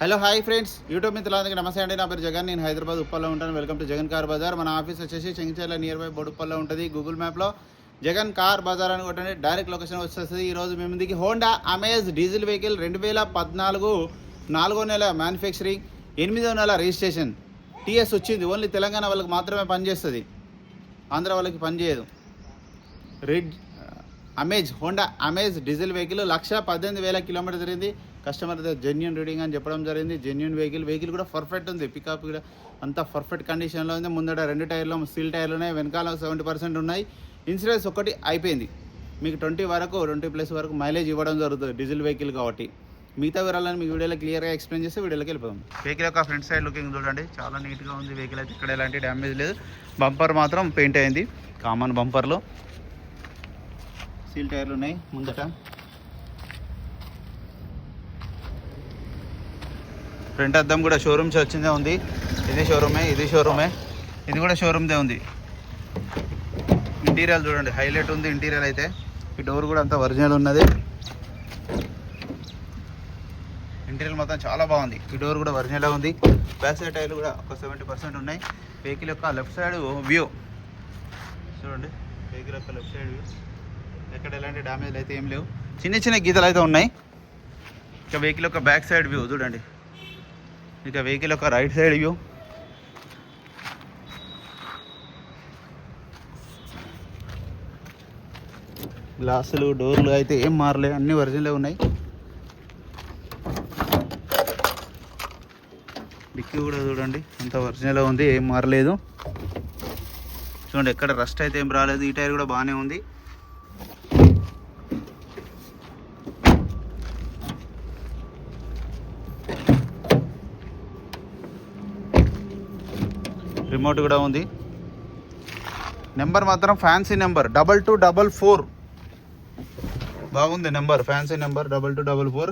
Hello hi friends, YouTube మిత్రులందరికీ నమస్తే అండి. నా పేరు జగన్, నేను హైదరాబాద్ ఉప్పల్లో ఉంటాను. Welcome to Jagan car Bazaar. మన ఆఫీస్ వచ్చేసి చెంగిచెర్ల నియర్ బై బొడుప్పల్లో ఉంటుంది. గూగుల్ మ్యాప్లో జగన్ కార్ బజార్ అని కొట్టండి, డైరెక్ట్ లొకేషన్ వచ్చేస్తుంది. ఈరోజు మేము ముందుకి హోండా అమేజ్ డీజిల్ వెహికల్ 2014 4వ నెల మ్యానుఫ్యాక్చరింగ్, 8వ నెల రిజిస్ట్రేషన్ టీఎస్ వచ్చింది. ఓన్లీ తెలంగాణ వాళ్ళకి మాత్రమే పనిచేస్తుంది, ఆంధ్ర వాళ్ళకి పనిచేయదు. Honda Amaze diesel vehicle 1,18,000 kilometre తిరిగింది. కస్టమర్ జెన్యూన్ రీడింగ్ అని చెప్పడం జరిగింది. జెన్యూన్ వెహికల్ కూడా పర్ఫెక్ట్ ఉంది. పికప్ కూడా అంతా పర్ఫెక్ట్ కండిషన్లో ఉంది. ముందట 2 టైర్లు స్టీల్ టైర్లు ఉన్నాయి, వెనకాల 70% ఉన్నాయి. ఇన్సూరెన్స్ ఒకటి అయిపోయింది. మీకు 20+ వరకు మైలేజ్ ఇవ్వడం జరుగుతుంది డీజిల్ వెహికల్ కాబట్టి. మిగతా వివరాలను మీకు వీడియోలో క్లియర్గా ఎక్స్ప్లెయిన్ చేస్తే వీడియోలోకి వెళ్ళిపోదాం. వెహికల్ యొక్క ఫ్రంట్ సైడ్ లుకింగ్ చూడండి, చాలా నీట్గా ఉంది. వెహికల్ అయితే ఇక్కడ ఎలాంటి డ్యామేజ్ లేదు. బంపర్ మాత్రం పెయింట్ అయింది, కామన్ బంపర్లో. స్టీల్ టైర్లు ఉన్నాయి ముందట. ఫ్రంట్ అద్దం కూడా షోరూమ్స్ వచ్చిందే ఉంది. ఇది షోరూమే, ఇది కూడా షోరూమ్దే ఉంది. ఇంటీరియర్ చూడండి, హైలైట్ ఉంది ఇంటీరియర్ అయితే. ఈ డోర్ కూడా అంతా ఒరిజినల్ ఉన్నది. ఇంటీరియర్ మొత్తం చాలా బాగుంది. ఈ డోర్ కూడా ఒరిజినల్ ఉంది. బ్యాక్ సైడ్ టైర్లు కూడా ఒక 70% ఉన్నాయి. వెహికల్ యొక్క లెఫ్ట్ సైడ్ వ్యూ చూడండి, వెహికల్ యొక్క లెఫ్ట్ సైడ్ వ్యూ. ఎక్కడ ఎలాంటి డ్యామేజ్ అయితే ఏం లేవు, చిన్న గీతలు అయితే ఉన్నాయి. ఇక వెహికల్ యొక్క బ్యాక్ సైడ్ వ్యూ చూడండి. ఇక వెహికల్ యొక్క రైట్ సైడ్ వ్యూ. గ్లాసులు, డోర్లు అయితే ఏం మారలే, అన్నీ ఒరిజినలే ఉన్నాయి. డిక్కీ కూడా చూడండి, అంత ఒరిజినల్ ఉంది, ఏం మారలేదు. చూడండి, ఎక్కడ రస్ట్ అయితే ఏం రాలేదు. ఈ టైర్ కూడా బాగానే ఉంది. రిమోట్ కూడా ఉంది. నెంబర్ మాత్రం ఫ్యాన్సీ నెంబర్ 2244 బాగుంది. Number fancy number 2244.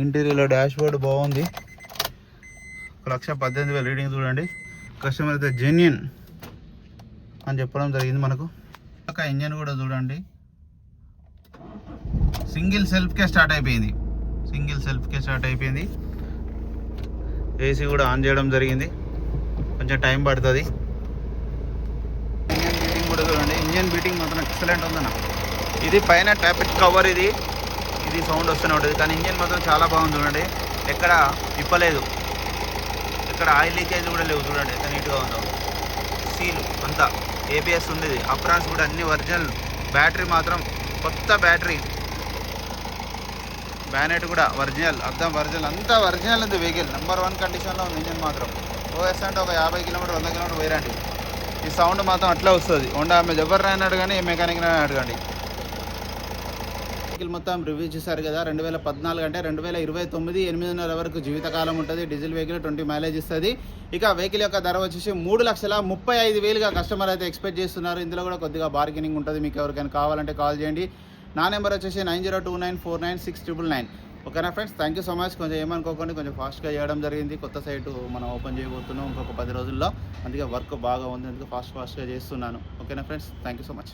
ఇంటీరియర్లో డాష్ బోర్డ్ బాగుంది. 1,18,000 రీడింగ్ చూడండి. కస్టమర్ అయితే జెన్యూన్ అని చెప్పడం జరిగింది మనకు. ఒక ఇంజన్ కూడా చూడండి, సింగిల్ సెల్ఫ్కే స్టార్ట్ అయిపోయింది. ఏసీ కూడా ఆన్ చేయడం జరిగింది, కొంచెం టైం పడుతుంది. ఇంజన్ బీటింగ్ కూడా చూడండి, ఇంజన్ బీటింగ్ మాత్రం ఎక్సలెంట్ ఉందన్న. ఇది పైన ట్యాపిక్ కవర్, ఇది సౌండ్ వస్తూనే ఉంటుంది, కానీ ఇంజన్ మాత్రం చాలా బాగుంది. చూడండి, ఎక్కడ ఇప్పలేదు, ఎక్కడ ఆయిల్ లీకేజ్ కూడా లేవు. చూడండి ఎంత నీట్గా ఉందో. సీల్ అంతా ఏబిఎస్ ఉంది. అప్రాన్స్ కూడా అన్ని ఒరిజినల్. బ్యాటరీ మాత్రం కొత్త బ్యాటరీ. బ్యానెట్ కూడా ఒరిజినల్, అద్దం ఒరిజినల్, అంతా ఒరిజినల్ ఉంది. వెహికల్ నెంబర్ 1 కండిషన్లో ఉంది. ఇంజన్ మాత్రం ఓఎస్ అంటే ఒక 50 కిలోమీటర్ 100 కిలోమీటర్ పోయిరండి. ఈ సౌండ్ మాత్రం అట్లా వస్తుంది. హోండా మీద ఎవరినైనా అడగండి, ఏ మెకానిక్నైనా అడగండి. వెహికల్ మొత్తం రివ్యూ చేశారు కదా. 2014 అంటే 2029 8 వరకు జీవితకాలం ఉంటుంది. డీజిల్ వెహికల్ 20 మైలేజ్ ఇస్తుంది. ఇక వెహికల్ యొక్క ధర వచ్చేసి 3,35,000గా కస్టమర్ అయితే ఎక్స్పెక్ట్ చేస్తున్నారు. ఇందులో కూడా కొద్దిగా బార్గెనింగ్ ఉంటుంది. మీకు ఎవరికైనా కావాలంటే కాల్ చేయండి. నా నెంబర్ వచ్చేసి 9029496999. ఓకేనా friends, thank you so much. కొంచెం ఏమనుకోకండి, కొంచెం ఫాస్ట్గా చేయడం జరిగింది. కొత్త సైటు మనం ఓపెన్ చేయబోతున్నాం ఇంకొక 10 రోజుల్లో. అందుకే వర్క్ బాగా ఉంది, అందుకే ఫాస్ట్గా చేస్తున్నాను. ఓకేనా friends, thank you so much.